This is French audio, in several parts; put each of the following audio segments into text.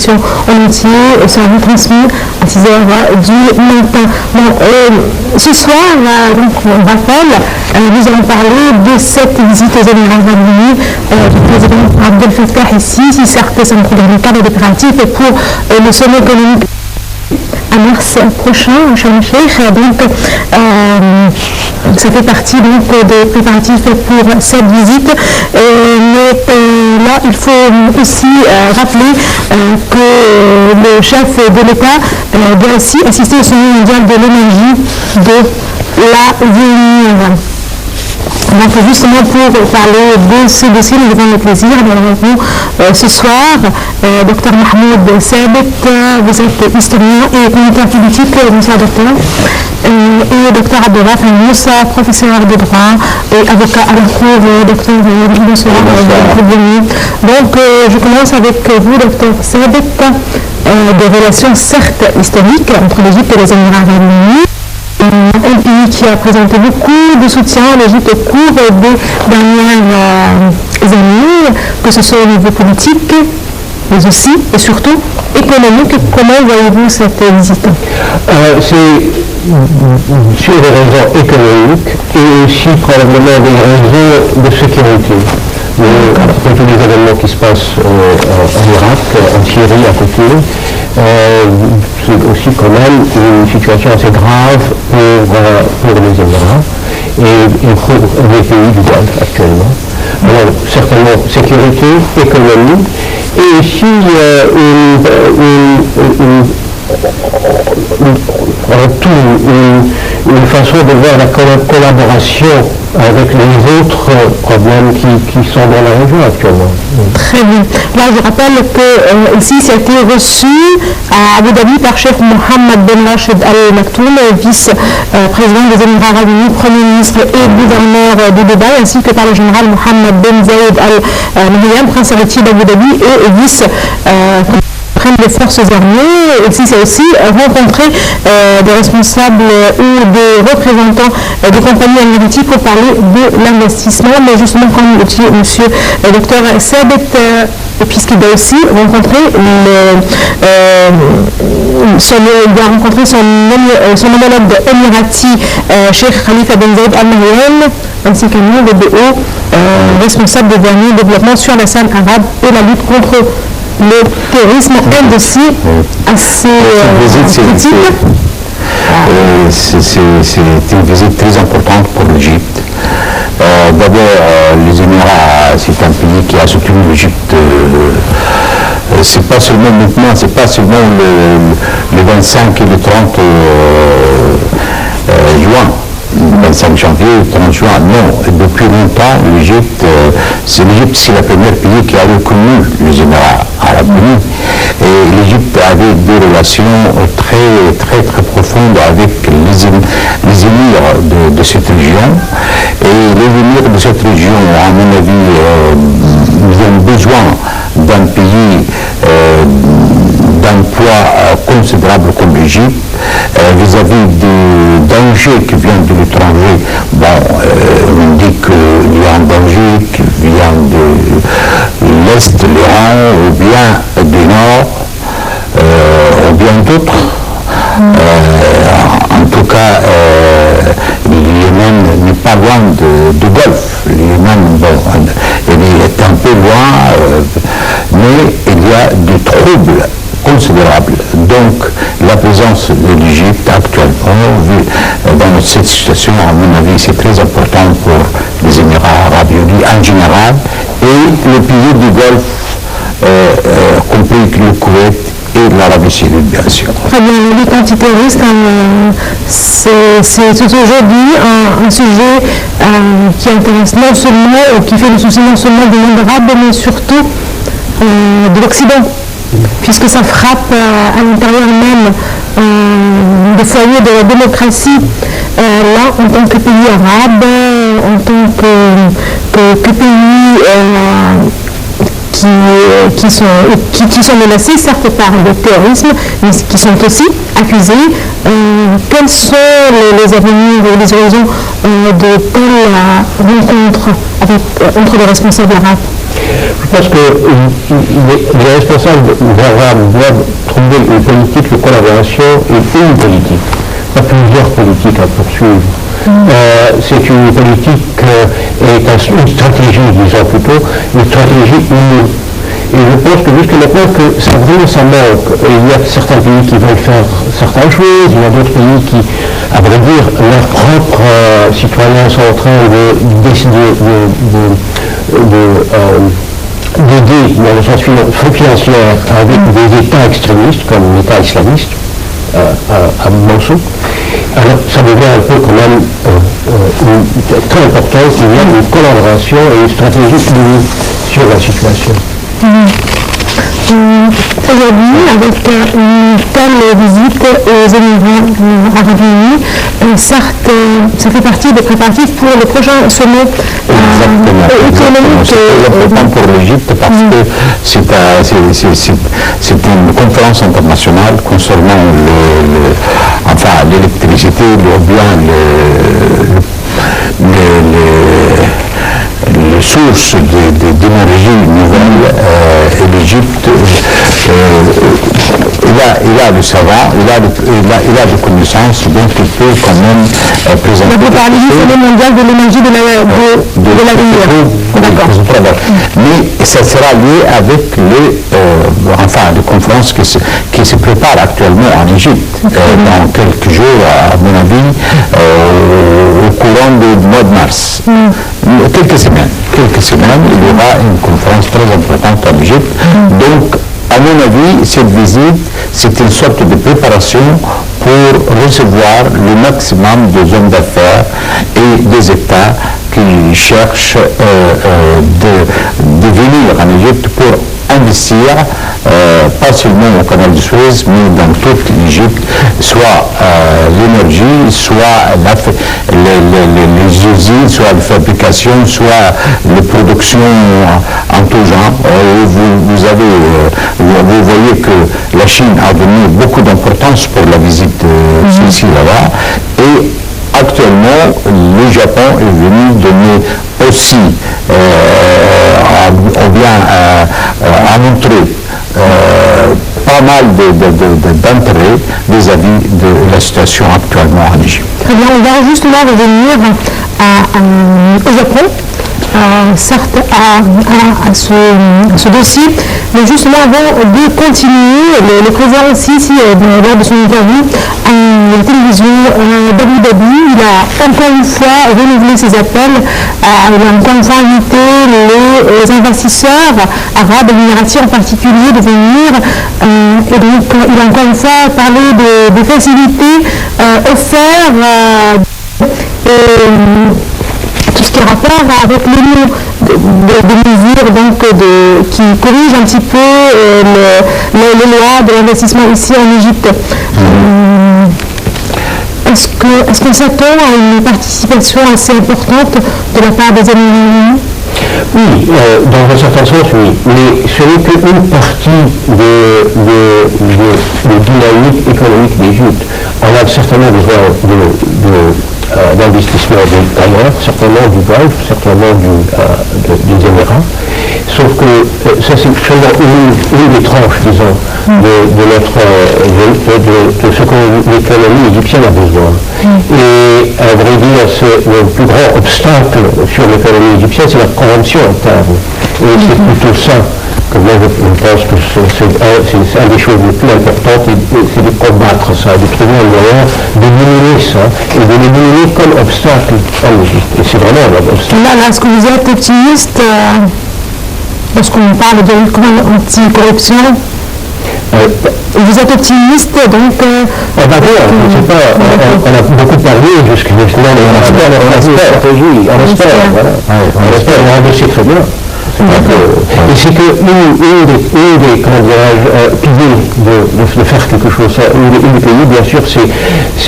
l'émission en entier sera retransmise à 6h du matin. Bon, ce soir, donc, on rappelle, nous allons parler de cette visite aux Émirats arabes unis du président Abdel Fattah ici. Si certes, ça ne trouve dans le cadre des préparatifs pour le sommet économique à mars prochain, Sharm el-Sheikh. Donc, ça fait partie donc, des préparatifs pour cette visite. Mais là, il faut aussi rappeler que le chef de l'État doit aussi assister au sommet mondial de l'énergie de l'avenir. Donc justement pour parler de ce dossier, nous avons le plaisir d'avoir avec nous ce soir Dr Mahmoud Sabit, vous êtes historien et commentateur politique, bonsoir docteur, et Dr Abdelraf Moussa, professeur de droit et avocat à la Cour. Docteur, bonsoir. Donc je commence avec vous, Dr Sabit, des relations certes historiques entre l'Égypte et les Émirats arabes unis. Un pays qui a présenté beaucoup de soutien à l'Égypte au cours des dernières années, que ce soit au niveau politique, mais aussi et surtout économique. Comment voyez-vous cette visite? C'est sur des raisons économiques et aussi probablement des raisons de sécurité. Après tous les événements qui se passent en Irak, en Syrie à côté, c'est aussi quand même une situation assez grave pour les Émirats et pour les pays du Golfe actuellement. Alors certainement sécurité, économie et aussi une façon de voir la collaboration avec les autres problèmes qui sont dans la région actuellement. Très bien. Là, je rappelle que ici, ça a été reçu à Abu Dhabi par Cheikh Mohammed Ben Rachid Al Maktoum, vice-président des Émirats arabes unis, premier ministre et gouverneur de Dubaï, ainsi que par le général Mohammed Ben Zayed Al Nahyan, prince héritier d'Abu Dhabi et vice des forces armées. Ici, c'est aussi rencontrer des responsables ou des représentants des compagnies énergétiques pour parler de l'investissement. Mais justement, comme le dit M. le docteur Sabit, puisqu'il doit aussi rencontrer son homologue émirati, Cheikh Khalifa Ben Zayed Al Nahyan, ainsi qu'un nombre de hauts responsables des derniers développements sur la scène arabe et la lutte contre le terrorisme, un dossier assez critique. C'est une visite très importante pour l'Égypte. D'abord, les Émirats, c'est un pays qui a soutenu l'Égypte. C'est pas seulement maintenant, c'est pas seulement le 25 et le 30 juin. 25 janvier, 30 juin, non, depuis longtemps, l'Égypte, c'est le premier pays qui a reconnu les Émirats arabes unis. Et l'Égypte avait des relations très profondes avec les émirs de cette région. Et les émirs de cette région, à mon avis, ils ont besoin d'un pays d'un poids considérable comme l'Égypte, vis-à-vis des dangers qui viennent de l'étranger. Bon, on dit qu'il y a un danger qui vient de l'Est de l'Iran, ou bien du Nord, ou bien d'autres. En tout cas, le Yémen n'est pas loin du Golfe. Le Yémen, bon, il est un peu loin, mais il y a des troubles considérables. Donc, la présence de l'Égypte actuellement, dans cette situation, à mon avis, c'est très important pour les Émirats arabes unis en général et les pays du Golfe, compris le Koweït et l'Arabie saoudite, bien sûr. Très bien, la lutte antiterroriste, c'est aujourd'hui un sujet qui intéresse non seulement, ou qui fait le souci non seulement du monde arabe, mais surtout de l'Occident, puisque ça frappe à l'intérieur même des foyers de la démocratie, là, en tant que pays arabe, en tant que pays qui sont menacés, certes par le terrorisme, mais qui sont aussi accusés. Quels sont les avenirs et les horizons de telles rencontres entre les responsables arabes? Je pense que les responsables doivent trouver une politique de collaboration et une politique, pas plusieurs politiques à poursuivre. C'est une politique une stratégie, disons plutôt, une stratégie unie. Et je pense que jusqu'à maintenant que ça manque. Il y a certains pays qui veulent faire certaines choses, il y a d'autres pays qui, à vrai dire, leurs propres citoyens sont en train de décider d'aider dans le sens financier avec des États extrémistes comme l'État islamiste à Mossoul. Alors ça devient un peu quand même très important qu'il y ait une collaboration et une stratégie unie sur la situation. Aujourd'hui, avec une telle visite aux Émirats arabes unis, certes, ça fait partie des préparatifs pour le prochain sommet économique. C'est important pour l'Égypte parce que c'est une conférence internationale concernant l'électricité, ou bien les sources d'énergie nouvelle. Et l'Égypte, il a du savoir, il a des connaissances, donc il peut quand même présenter. Vous parlez du sommet mondial de l'énergie de l'avenir. D'accord. Mais ça sera lié avec les conférences qui se préparent actuellement en Égypte dans quelques jours, à mon avis, au courant du mois de mars. Quelques semaines, il y aura une conférence très importante en Égypte. Donc, à mon avis, cette visite, c'est une sorte de préparation pour recevoir le maximum des hommes d'affaires et des États qui cherchent de venir en Égypte pour investir, pas seulement au canal de Suez, mais dans toute l'Égypte, soit l'énergie, soit les usines, soit la fabrication, soit les productions en tout genre. Vous voyez que la Chine a donné beaucoup d'importance pour la visite ici là-bas, et actuellement, le Japon est venu donner aussi, à montrer pas mal d'intérêt vis-à-vis de la situation actuellement en Égypte. Très bien, on va justement revenir au Japon. Certes à ce dossier, mais justement avant de continuer, le président aussi, lors de son interview à la télévision d'Abu Dhabi, il a encore une fois renouvelé ses appels, il a encore une fois invité les investisseurs arabes, émiratis en particulier, de venir, et donc il a encore une fois parlé des facilités offertes tout ce qui est rapport avec l'union des mesures donc, qui corrigent un petit peu les lois de l'investissement ici en Égypte. Est-ce qu'on s'attend à une participation assez importante de la part des Émirats? Oui, dans un certain sens, oui. Mais ce n'est qu'une partie de dynamique économique d'Égypte. On a certainement besoin d'investissement d'ailleurs, certainement du Golfe, certainement des Émirats. Sauf que ça c'est seulement une des tranches, disons, de ce que l'économie égyptienne a besoin. Et à vrai dire, le plus grand obstacle sur l'économie égyptienne, c'est la convention interne. Et c'est plutôt ça que moi je pense que c'est une des choses les plus importantes, c'est de combattre ça, de trouver un moyen d'éliminer ça, et de l'éliminer comme obstacle en Égypte. Et c'est vraiment un obstacle. Là, est-ce que vous êtes optimiste lorsqu'on parle de lutte anti-corruption? Vous êtes optimiste, donc... on va voir, je ne sais pas, on a beaucoup parlé jusqu'à maintenant, on espère, on a dossier très bien. Et c'est qu'une des piliers de faire quelque chose, une des pays, bien sûr, c'est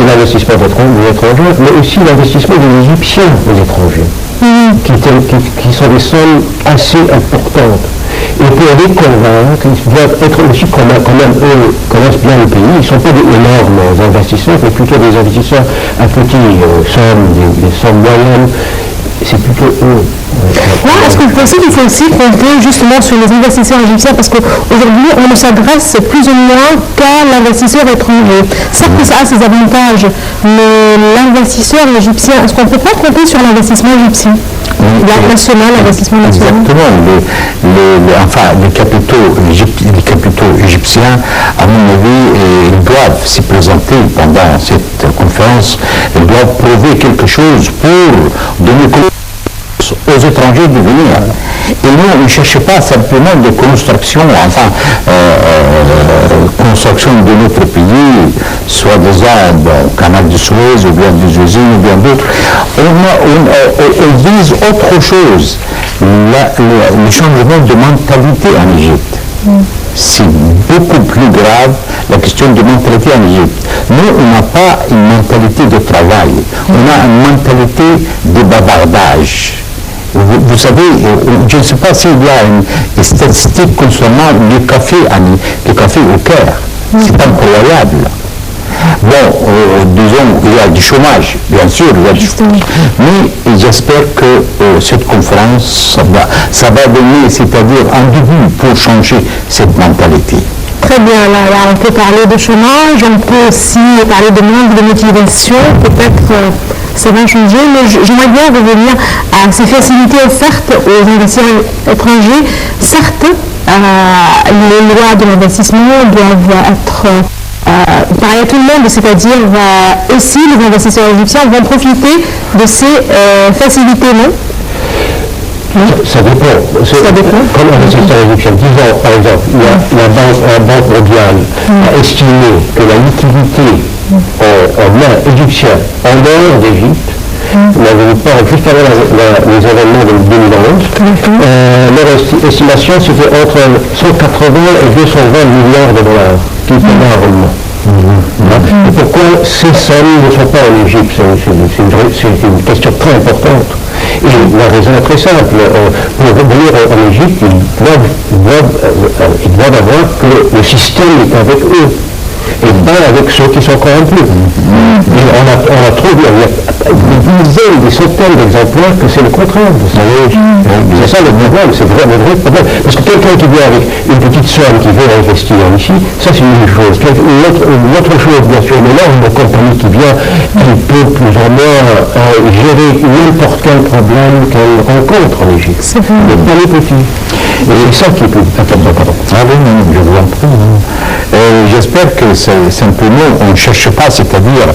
l'investissement des étrangers, mais aussi l'investissement des Égyptiens aux étrangers, qui sont des sommes assez importantes. Et pour les convaincre, ils doivent être aussi, quand même, eux connaissent bien le pays, ils ne sont pas d'énormes investisseurs, mais plutôt des investisseurs à petites sommes, des sommes moyennes, c'est plutôt eux Là, est-ce que vous pensez qu'il faut aussi compter justement sur les investisseurs égyptiens parce qu'aujourd'hui, on ne s'adresse plus ou moins qu'à l'investisseur étranger. Certes, ça a ses avantages, mais l'investisseur égyptien, est-ce qu'on ne peut pas compter sur l'investissement égyptien? National, l'investissement national. Exactement. Les capitaux égyptiens, à mon avis, ils doivent s'y présenter pendant cette conférence. Ils doivent prouver quelque chose pour donner aux étrangers de venir. Et nous, on ne cherche pas simplement des constructions, construction de notre pays, soi-disant canal de Suez, ou bien des usines, ou bien d'autres. On vise autre chose, le changement de mentalité en Égypte. C'est beaucoup plus grave, la question de mentalité en Égypte. Nous, on n'a pas une mentalité de travail, on a une mentalité de bavardage. Vous savez, je ne sais pas s'il y a une statistique concernant le café au Caire. C'est incroyable. Bon, disons, il y a du chômage, bien sûr, il y a du chômage. Mais j'espère que cette conférence, ça va donner, c'est-à-dire un début pour changer cette mentalité. Très bien, là, on peut parler de chômage, on peut aussi parler de manque de motivation, peut-être ça va changer, mais j'aimerais bien revenir à ces facilités offertes aux investisseurs étrangers. Certes, les lois de l'investissement doivent être pareilles à tout le monde, c'est-à-dire aussi les investisseurs égyptiens vont profiter de ces facilités, non? Ça dépend. Comme investisseur égyptien, disons par exemple, la Banque mondiale a estimé que la liquidité en main égyptienne en dehors d'Égypte, juste avant les événements de 2011, leur estimation c'était entre 180 et 220 milliards de dollars qui étaient énormément. Et pourquoi ces sommes ne sont pas en Égypte? C'est une question très importante. Et la raison est très simple. Pour revenir en Égypte, ils doivent avoir que le système est avec eux et pas avec ceux qui sont corrompus. Et on a trouvé des dizaines, des centaines d'exemplaires que c'est le contraire. Vous savez, c'est ça le problème, c'est le vrai problème. Parce que quelqu'un qui vient avec une petite somme qui veut investir ici, ça c'est une chose. Une autre chose, bien sûr, mais là, une compagnie qui vient, elle peut plus ou moins gérer n'importe quel problème qu'elle rencontre en Égypte. Mais pas les petits. Et c'est ça qui est plus important. Ah oui, non, je vous en prie. J'espère que simplement on ne cherche pas, c'est-à-dire